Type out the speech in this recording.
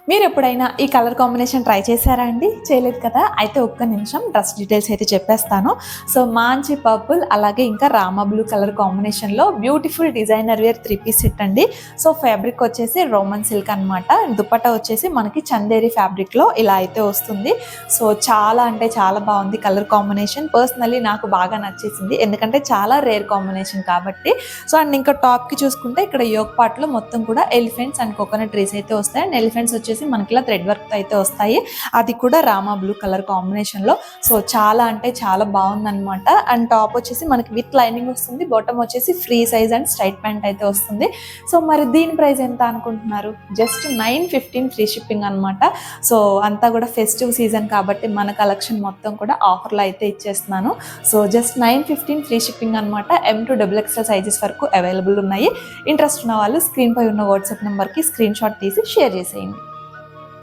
మీరు ఎప్పుడైనా ఈ కలర్ కాంబినేషన్ ట్రై చేశారా అండి? చేయలేదు కదా! అయితే ఒక్క నిమిషం డ్రెస్ డీటెయిల్స్ అయితే చెప్పేస్తాను. సో, మంచి పర్పుల్ అలాగే ఇంకా రామా బ్లూ కలర్ కాంబినేషన్‌లో beautiful designer wear 3 piece set అండి. సో, ఫ్యాబ్రిక్ వచ్చేసి రోమన్ సిల్క్ అనమాట. దుపట్టా వచ్చేసి మనకి చందేరి ఫ్యాబ్రిక్‌లో ఇలా అయితే వస్తుంది. సో, చాలా అంటే చాలా బాగుంది కలర్ కాంబినేషన్. పర్సనల్లీ నాకు బాగా నచ్చేసింది. ఎందుకంటే చాలా రేర్ కాంబినేషన్ కాబట్టి. సో, అండ్ ఇంకా టాప్‌కి చూసుకుంటే ఇక్కడ యోక్ పార్ట్‌లో మొత్తం కూడా ఎలిఫెంట్స్ అండ్ కోకోనట్ ట్రీస్ అయితే వస్తాయి. అండ్ ఎలిఫెంట్స్ వచ్చేసి మనకి ఇలా థ్రెడ్ వర్క్ అయితే వస్తాయి. అది కూడా రామా బ్లూ కలర్ కాంబినేషన్ లో. సో చాలా అంటే చాలా బాగుందన్నమాట. అండ్ టాప్ వచ్చేసి మనకి విత్ లైనింగ్ వస్తుంది. బాటమ్ వచ్చేసి free size and straight pant అయితే వస్తుంది. సో మరి దీని ప్రైస్ ఎంత అనుకుంటున్నారు? జస్ట్ 915 ఫ్రీ షిప్పింగ్ అనమాట. సో అంతా కూడా ఫెస్టివ్ సీజన్ కాబట్టి మన కలెక్షన్ మొత్తం కూడా ఆఫర్లో అయితే ఇచ్చేస్తున్నాను. సో జస్ట్ 915 ఫ్రీ షిప్పింగ్ అనమాట. M2XXL సైజెస్ వరకు అవైలబుల్ ఉన్నాయి. ఇంట్రెస్ట్ ఉన్న వాళ్ళు స్క్రీన్ పై ఉన్న వాట్సాప్ నెంబర్కి స్క్రీన్ షాట్ తీసి షేర్ చేసేయండి.